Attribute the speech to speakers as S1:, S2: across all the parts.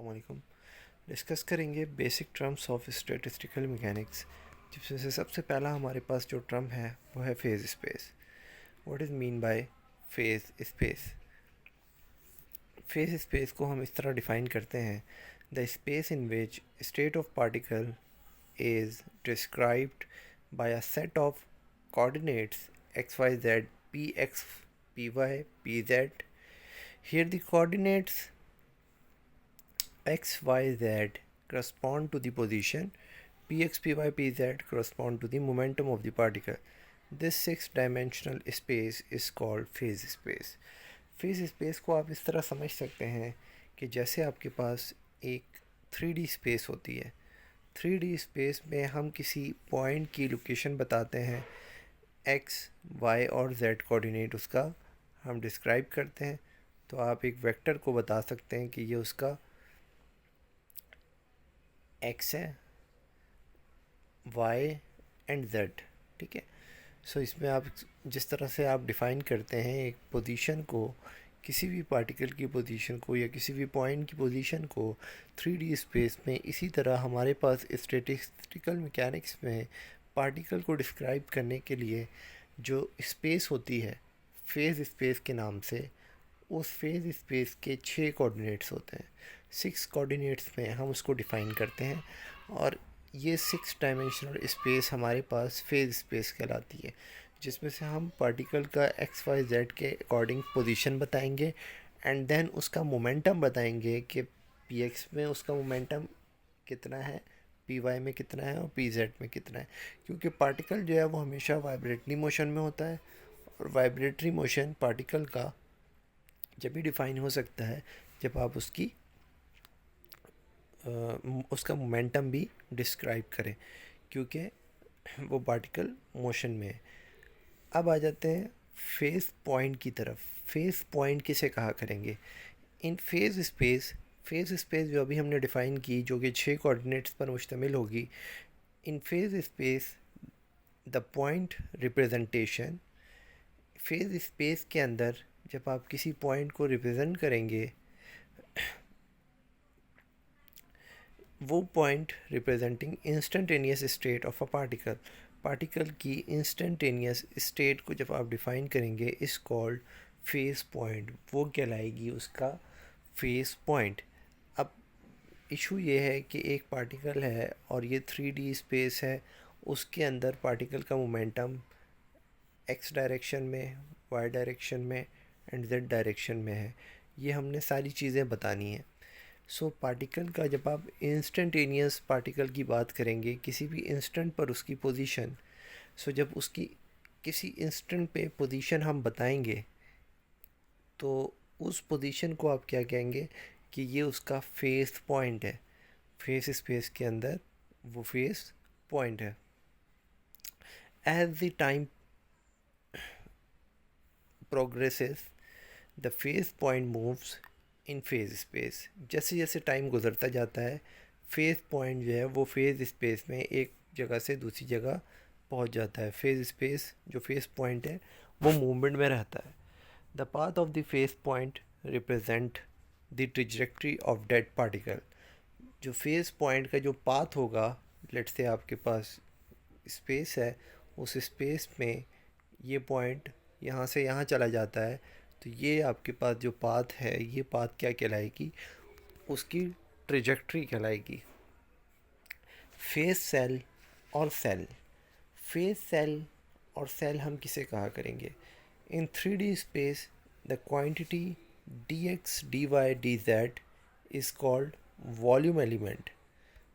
S1: अस्सलामुअलैकुम। डिस्कस करेंगे basic terms of statistical mechanics, जिसमें से सबसे पहला हमारे पास जो टर्म है वो है phase space. What is mean by phase space? Phase space को हम इस तरह डिफ़ाइन करते हैं: the space in which state of particle is described bye a set of coordinates x y z p x p y p z. Here the coordinates x y z correspond to the position, p x p y p z correspond to the momentum of the particle. This six-dimensional space is called phase space. Phase space को आप इस तरह समझ सकते हैं कि जैसे आपके पास एक 3D स्पेस होती है। 3D स्पेस में हम किसी पॉइंट की लोकेशन बताते हैं, एक्स वाई और जेड कोऑर्डिनेट उसका हम डिस्क्राइब करते हैं। तो आप एक वेक्टर को बता सकते हैं कि ये उसका एक्स है, वाई एंड जेड। ठीक है। सो इसमें आप जिस तरह से आप डिफ़ाइन करते हैं एक पोजीशन को, किसी भी पार्टिकल की पोजीशन को या किसी भी पॉइंट की पोजीशन को 3D स्पेस में, इसी तरह हमारे पास स्टैटिस्टिकल मैकेनिक्स में पार्टिकल को डिस्क्राइब करने के लिए जो स्पेस होती है फेज स्पेस के नाम से, उस फेज स्पेस के 6 कोऑर्डिनेट्स होते हैं। 6 कोऑर्डिनेट्स में हम उसको डिफ़ाइन करते हैं और ये 6 डायमेंशनल स्पेस हमारे पास फेज स्पेस कहलाती है, जिसमें से हम पार्टिकल का एक्स वाई जेड के अकॉर्डिंग पोजीशन बताएंगे एंड देन उसका मोमेंटम बताएंगे कि पी एक्स में उसका मोमेंटम कितना है, पी वाई में कितना है और पी जेड में कितना है। क्योंकि पार्टिकल जो है वो हमेशा वाइब्रेटरी मोशन में होता है और वाइब्रेटरी मोशन पार्टिकल का जब भी डिफ़ाइन हो सकता है जब आप उसका मोमेंटम भी डिस्क्राइब करें, क्योंकि वो पार्टिकल मोशन में है। अब आ जाते हैं फेज पॉइंट की तरफ। फेज पॉइंट किसे कहा करेंगे? इन फेज स्पेस जो अभी हमने डिफ़ाइन की, जो कि 6 कोऑर्डिनेट्स पर मुश्तमिल होगी। In phase space the point representation, phase space के अंदर जब आप किसी पॉइंट को रिप्रेजेंट करेंगे, वो point representing instantaneous state of a particle, particle की इंस्टेंटेनियस स्टेट को जब आप डिफ़ाइन करेंगे इस कॉल्ड फेज पॉइंट, वो कहलाएगी उसका फेज पॉइंट। अब इशू ये है कि एक पार्टिकल है और ये 3D स्पेस है, उसके अंदर पार्टिकल का मोमेंटम एक्स डायरेक्शन में, वाई डायरेक्शन में एंड जेड डायरेक्शन में है। ये हमने सारी चीज़ें बतानी है। सो पार्टिकल का जब आप इंस्टेंटेनियस पार्टिकल की बात करेंगे, किसी भी इंस्टेंट पर उसकी पोजीशन, सो जब उसकी किसी इंस्टेंट पे पोजीशन हम बताएंगे तो उस पोजीशन को आप क्या कहेंगे कि ये उसका फेस पॉइंट है। फेस स्पेस के अंदर वो फेस पॉइंट है। As the time progresses the phase point moves in phase space. जैसे जैसे टाइम गुजरता जाता है, फेज पॉइंट जो है वो फेज स्पेस में एक जगह से दूसरी जगह पहुंच जाता है। फेज स्पेस जो फेज पॉइंट है वो मूवमेंट में रहता है। The path of the phase point represent the trajectory of dead particle. जो फेज पॉइंट का जो पाथ होगा, लेट्स से आपके पास स्पेस है, उस स्पेस में ये पॉइंट यहाँ से यहाँ चला जाता है, तो ये आपके पास जो पाथ है, ये पाथ क्या कहलाएगी? उसकी ट्रिजेक्ट्री कहलाएगी। फेज सेल और सेल, फेज सेल और सेल हम किसे कहा करेंगे? इन 3D space the quantity dx dy dz is called volume element.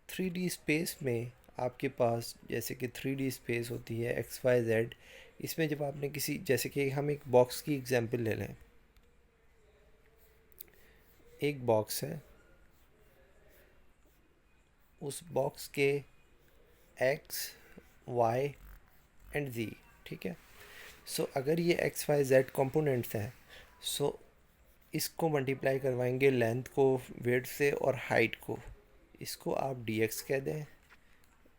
S1: 3D space में आपके पास जैसे कि 3D स्पेस होती है एक्स वाई जेड, इसमें जब आपने किसी, जैसे कि हम एक बॉक्स की एग्जांपल ले लें, एक बॉक्स है, उस बॉक्स के एक्स वाई एंड जी, ठीक है। सो अगर ये एक्स वाई जेड कंपोनेंट्स हैं, सो इसको मल्टीप्लाई करवाएंगे लेंथ को विड्थ से और हाइट को। इसको आप डी एक्स कह दें,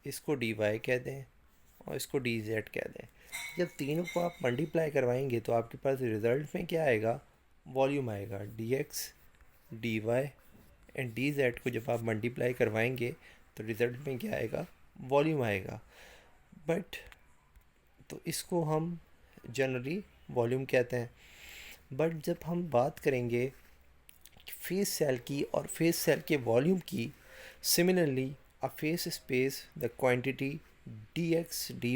S1: इसको डी वाई कह दें और इसको डी जेड कह दें। जब तीनों को आप मल्टीप्लाई करवाएंगे तो आपके पास रिज़ल्ट में क्या आएगा? वॉल्यूम आएगा, D X D Y and D Z को जब आप मल्टीप्लाई करवाएंगे तो रिज़ल्ट में क्या आएगा, वॉल्यूम आएगा। बट तो इसको हम जनरली वॉल्यूम कहते हैं। बट जब हम बात करेंगे फेस सेल की और फेस सेल के वॉल्यूम की, similarly a phase space the quantity dx dy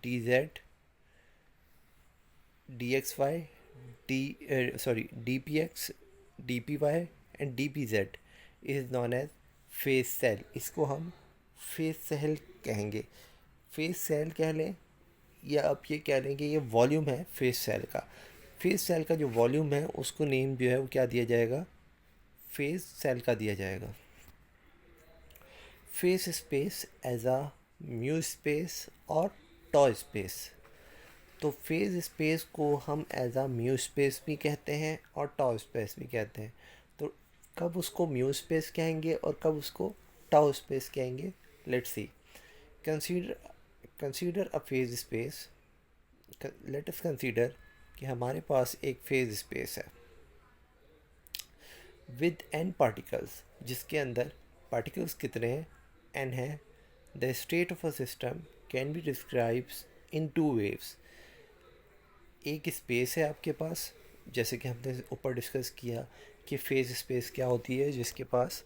S1: dz dxy dpx dpy and dpz is known as phase cell। इसको हम फेस सेल कहेंगे, फेस सेल कह लें, या आप ये कह लें कि ये वॉल्यूम है फेस सेल का। फेस सेल का जो वॉल्यूम है उसको नेम जो है वो क्या दिया जाएगा, फेस सेल का दिया जाएगा। Phase space as a mu space और टॉ स्पेस। तो फेस स्पेस को हम एज अ म्यू स्पेस भी कहते हैं और टॉ स्पेस भी कहते हैं। तो कब उसको म्यू स्पेस कहेंगे और कब उसको टॉ स्पेस कहेंगे, let's see. Consider a phase space. Let us consider कि हमारे पास एक फेज स्पेस है विद n पार्टिकल्स, जिसके अंदर पार्टिकल्स कितने हैं, n है। The state of a system can be describes in two waves. एक स्पेस है आपके पास, जैसे कि हमने ऊपर डिस्कस किया कि फेज स्पेस क्या होती है, जिसके पास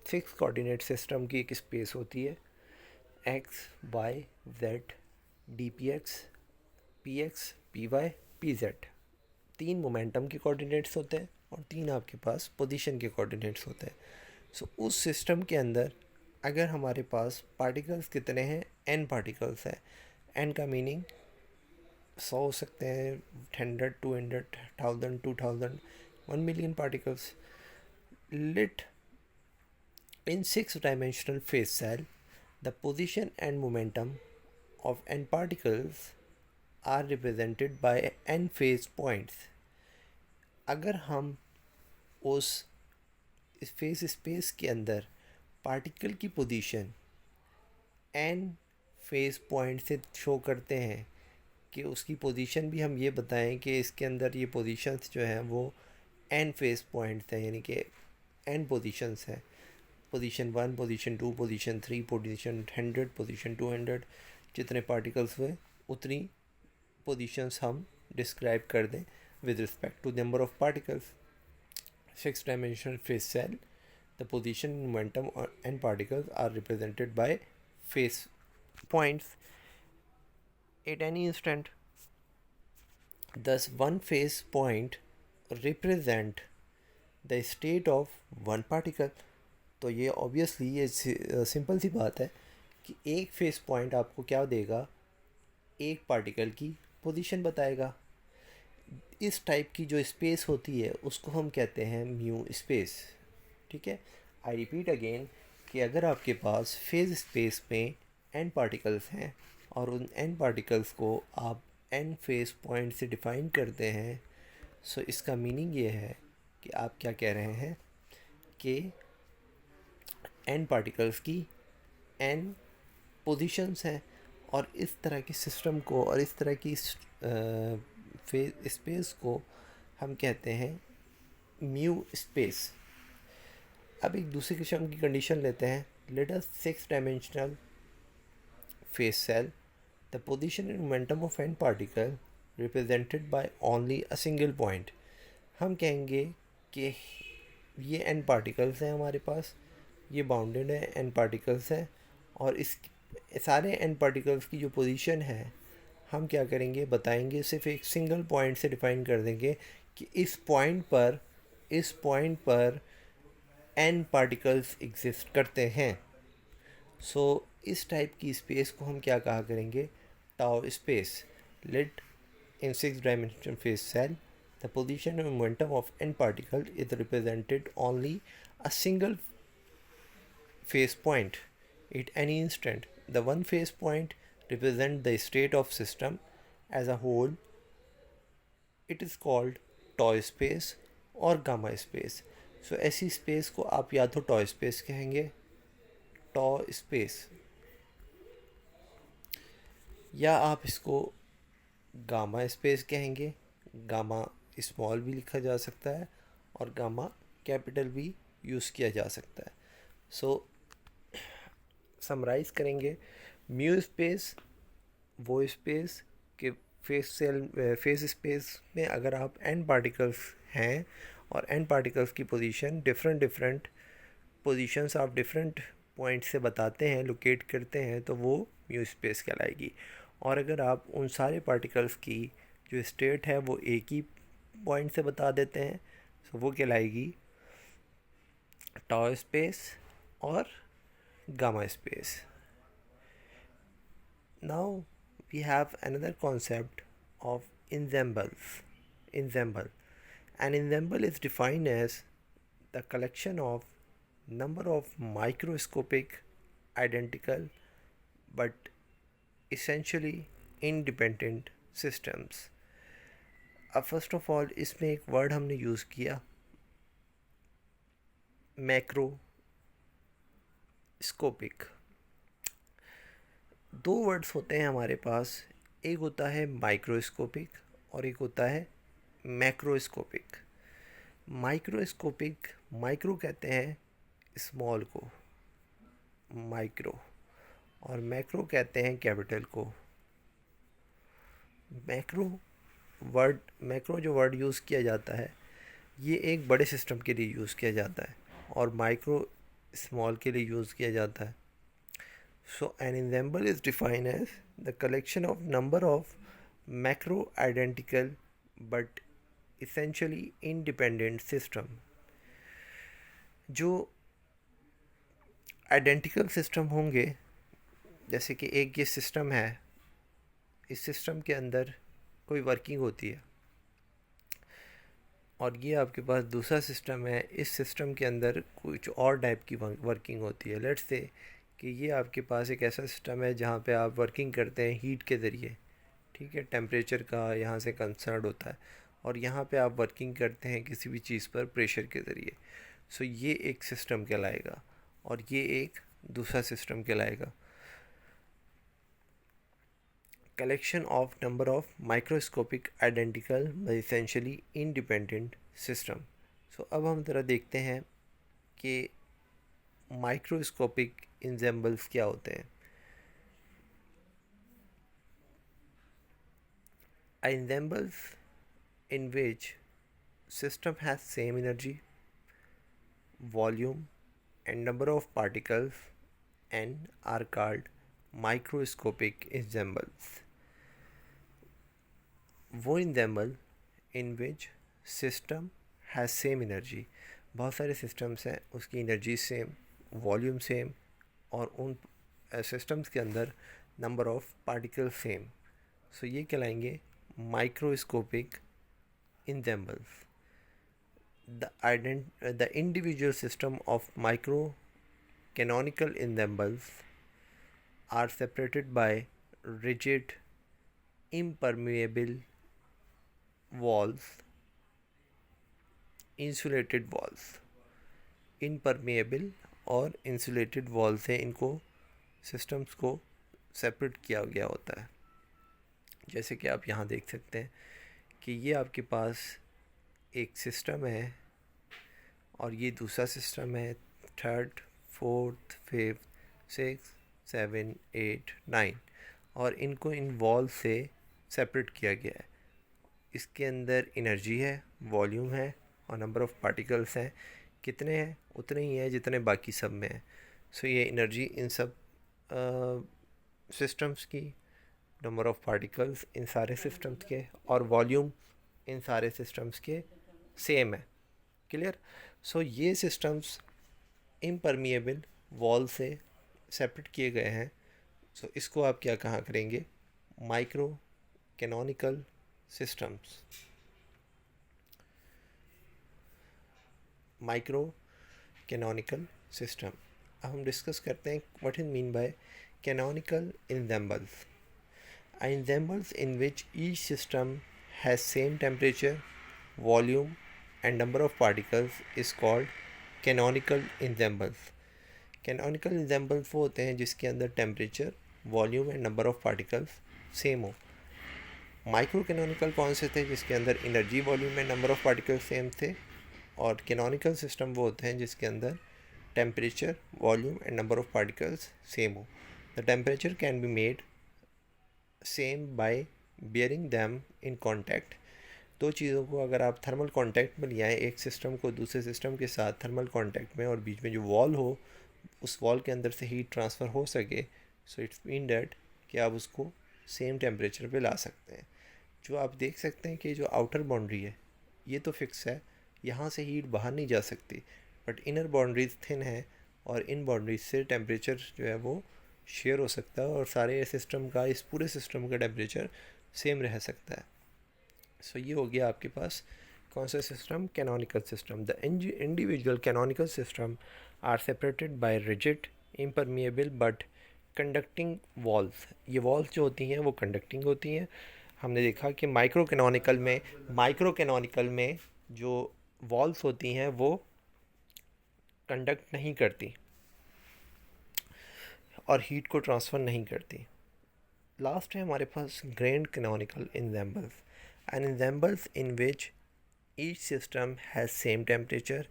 S1: 6 कोऑर्डिनेट सिस्टम की एक स्पेस होती है, X Y Z D P X P X P Y P Z. 3 momentum के कोऑर्डिनेट्स होते हैं और 3 आपके पास पोजीशन के कोऑर्डिनेट्स होते हैं। सो उस सिस्टम के अंदर अगर हमारे पास पार्टिकल्स कितने हैं, n पार्टिकल्स हैं। n का मीनिंग 100 हो सकते हैं, 100, 200, 1000, 2000, 1 million particles. lit in 6-dimensional phase cell, the position and momentum of n particles are represented by n phase points। अगर हम उस फेस स्पेस के अंदर पार्टिकल की पोजीशन n फेस पॉइंट से शो करते हैं, कि उसकी पोजीशन भी हम ये बताएं कि इसके अंदर ये पोजीशंस जो हैं वो n फेस पॉइंट्स हैं, यानी कि n पोजीशंस हैं। Position 1, position 2, position 3, position 100, position 200, जितने पार्टिकल्स हुए उतनी पोजीशंस हम डिस्क्राइब कर दें with respect to number of particles। 6-dimensional phase cell, the position, momentum and particles are represented by phase points at any instant। Thus one phase point represent the state of one particle। तो ये obviously ये simple सी बात है कि एक face point आपको क्या देगा, एक पार्टिकल की पोजीशन बताएगा। इस टाइप की जो स्पेस होती है उसको हम कहते हैं म्यू स्पेस। ठीक है, आई रिपीट अगेन कि अगर आपके पास फेज स्पेस में n पार्टिकल्स हैं और उन n पार्टिकल्स को आप n फेज पॉइंट से डिफ़ाइन करते हैं, सो इसका मीनिंग ये है कि आप क्या कह रहे हैं कि n पार्टिकल्स की n पोजीशंस हैं, और इस तरह की सिस्टम को और इस तरह की फेज स्पेस को हम कहते हैं म्यू स्पेस। अब एक दूसरी किस्म की कंडीशन लेते हैं। Let us 6-dimensional phase cell, the position and momentum of n particle represented by only a single point. हम कहेंगे कि ये n पार्टिकल्स हैं हमारे पास, ये बाउंडेड है, n पार्टिकल्स हैं, और इस सारे n पार्टिकल्स की जो पोजीशन है हम क्या करेंगे, बताएंगे, सिर्फ एक सिंगल पॉइंट से डिफ़ाइन कर देंगे कि इस पॉइंट पर n पार्टिकल्स एग्जिस्ट करते हैं। सो इस टाइप की स्पेस को हम क्या कहा करेंगे, tau space. Late in 6-dimensional phase cell, the position and momentum of n particle is represented only a single phase point at any instant। The one phase point represent the state of system as a whole। It is called tau space और gamma space. So ऐसी space को आप या तो टॉ space कहेंगे, टॉ space, या आप इसको गामा स्पेस कहेंगे। गामा स्मॉल भी लिखा जा सकता है और गामा कैपिटल भी यूज़ किया जा सकता है। सो समराइज़ करेंगे, म्यू स्पेस वो स्पेस के फेस स्पेस में अगर आप एन पार्टिकल्स हैं और एन पार्टिकल्स की पोजीशन डिफरेंट पोजीशंस आप डिफरेंट पॉइंट से बताते हैं, लोकेट करते हैं, तो वो म्यू स्पेस कहलाएगी। और अगर आप उन सारे पार्टिकल्स की जो स्टेट है वो एक ही पॉइंट से बता देते हैं, तो वो कहलाएगी टाउ स्पेस और gamma space. Now we have another concept of ensembles. Ensemble. An ensemble is defined as the collection of number of microscopic identical but essentially independent systems. अब फर्स्ट ऑफ ऑल इसमें एक word हमने use किया, macroscopic. दो words होते हैं हमारे पास, एक होता है माइक्रोस्कोपिक और एक होता है मैक्रोस्कोपिक। माइक्रोस्कोपिक, माइक्रो कहते हैं स्मॉल को, माइक्रो, और मैक्रो कहते हैं कैपिटल को। मैक्रो जो वर्ड यूज़ किया जाता है ये एक बड़े सिस्टम के लिए यूज़ किया जाता है और माइक्रो स्मॉल के लिए यूज़ किया जाता है। So an ensemble is defined as the collection of number of macro identical but essentially independent system। जो आइडेंटिकल सिस्टम होंगे, जैसे कि एक ये सिस्टम है, इस सिस्टम के अंदर कोई वर्किंग होती है, और ये आपके पास दूसरा सिस्टम है, इस सिस्टम के अंदर कुछ और टाइप की वर्किंग होती है। लेट्स से कि ये आपके पास एक ऐसा सिस्टम है जहाँ पे आप वर्किंग करते हैं हीट के ज़रिए, ठीक है, टेम्परेचर का यहाँ से कंसर्न होता है, और यहाँ पे आप वर्किंग करते हैं किसी भी चीज़ पर प्रेशर के ज़रिए। सो ये एक सिस्टम कहलाएगा और ये एक दूसरा सिस्टम कहलाएगा। Collection of number of microscopic identical but essentially independent system. So अब हम ज़रा देखते हैं कि माइक्रोस्कोपिक ensembles क्या होते हैं। Ensembles in which system has same energy, volume and number of particles and are called microscopic ensembles। वो ensemble in which system has same energy, बहुत सारे systems हैं, उसकी energy सेम, वॉल्यूम सेम, और उन सिस्टम्स के अंदर नंबर ऑफ पार्टिकल सेम। सो ये कहलाएंगे microscopic ensembles। The individual system of micro canonical ensembles are separated by rigid impermeable walls, insulated walls। इम्परमेएबल और इंसुलेटेड वॉल से इनको सिस्टम्स को सेपरेट किया गया होता है। जैसे कि आप यहाँ देख सकते हैं कि ये आपके पास एक सिस्टम है और ये दूसरा सिस्टम है, थर्ड, फोर्थ, फिफ्थ, 6, 7, 8, 9, और इनको इन वॉल से सेपरेट किया गया है। इसके अंदर एनर्जी है, वॉल्यूम है और नंबर ऑफ़ पार्टिकल्स हैं। कितने हैं? उतने ही हैं जितने बाकी सब में है। सो ये एनर्जी इन सब सिस्टम्स की, नंबर ऑफ़ पार्टिकल्स इन सारे सिस्टम्स के, और वॉल्यूम इन सारे सिस्टम्स के सेम है। क्लियर? सो ये सिस्टम्स इम्परमिएबल वॉल से सेपरेट किए गए हैं। सो इसको आप क्या कहा करेंगे? Micro canonical systems. Micro canonical system. अब हम डिस्कस करते हैं what is mean by canonical ensembles। Ensembles in which each system has same temperature, volume and number of particles is called canonical ensembles। Canonical ensembles वो होते हैं जिसके अंदर temperature, volume and number of particles same हो। Micro canonical कौन से थे? जिसके अंदर energy, volume and number of particles same थे, और कैनोनिकल सिस्टम वो होते हैं जिसके अंदर temperature, volume and number of particles same हो। The temperature can be made same by bearing them in contact. दो चीज़ों को अगर आप थर्मल कॉन्टैक्ट में ले आएँ, एक सिस्टम को दूसरे सिस्टम के साथ थर्मल कॉन्टैक्ट में, और बीच में जो वॉल हो उस वॉल के अंदर से हीट ट्रांसफ़र हो सके, सो इट्स मीन डैट कि आप उसको सेम टेम्परेचर पे ला सकते हैं। जो आप देख सकते हैं कि जो आउटर बाउंड्री है ये तो फिक्स है, यहाँ से हीट बाहर नहीं जा सकती, बट इनर बाउंड्रीज थिन है और इन बाउंड्रीज से टेम्परेचर जो है वो शेयर हो सकता है और सारे सिस्टम का, इस पूरे सिस्टम का टेम्परेचर सेम रह सकता है। सो ये हो गया आपके पास कौन सा system, canonical system. The individual canonical system are separated by rigid impermeable but conducting walls. ये वॉल्स जो होती हैं वो कंडक्टिंग होती हैं। हमने देखा कि माइक्रो कैनोनिकल में जो वॉल्स होती हैं वो कंडक्ट नहीं करती और हीट को ट्रांसफ़र नहीं करती। लास्ट है हमारे पास grand canonical ensembles, and ensembles in which each system has same temperature.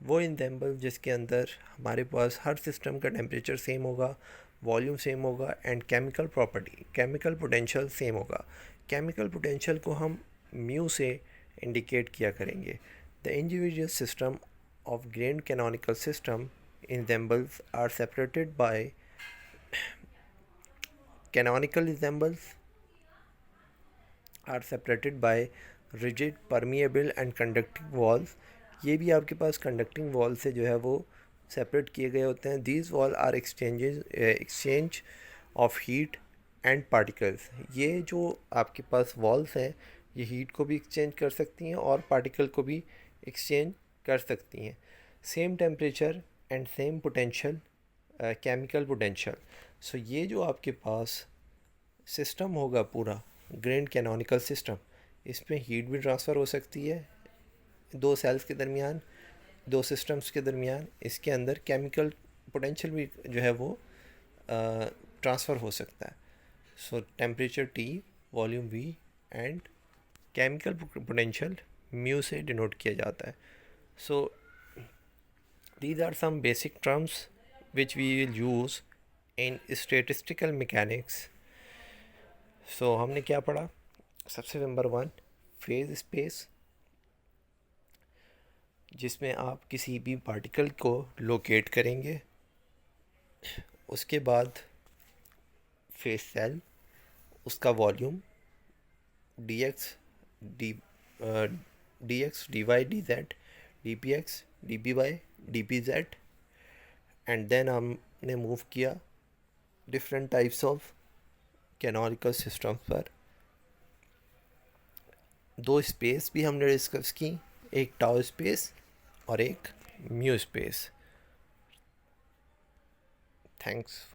S1: वो ensemble जिसके अंदर हमारे पास हर सिस्टम का टेम्परेचर सेम होगा, वॉल्यूम सेम होगा and chemical property, chemical potential same होगा। केमिकल पोटेंशियल को हम म्यू से इंडिकेट किया करेंगे। The individual system of grand canonical system ensembles are separated by canonical ensembles are separated by rigid, permeable and conducting walls। ये भी आपके पास conducting wall से जो है वो सेपरेट किए गए होते हैं। These wall are exchange of heat and particles। ये जो आपके पास walls हैं ये हीट को भी एक्सचेंज कर सकती हैं और पार्टिकल को भी एक्सचेंज कर सकती हैं। Same temperature and same potential, chemical potential. So ये जो आपके पास सिस्टम होगा पूरा ग्रैंड कैनोनिकल सिस्टम, इसमें हीट भी ट्रांसफ़र हो सकती है दो सेल्स के दरमियान, दो सिस्टम्स के दरमियान। इसके अंदर केमिकल पोटेंशियल भी जो है वो ट्रांसफ़र हो सकता है। सो temperature T, volume V and chemical potential mu से डिनोट किया जाता है। सो these are some basic terms which we will use in statistical mechanics। so हमने क्या पढ़ा? सबसे नंबर 1 फेज स्पेस, जिसमें आप किसी भी पार्टिकल को लोकेट करेंगे। उसके बाद फेज सेल, उसका volume dx dy dz dpx dpy dpz, and then हमने मूव किया different types of canonical system पर। दो स्पेस भी हमने डिस्कस की, एक टाउ स्पेस और एक म्यू स्पेस। थैंक्स।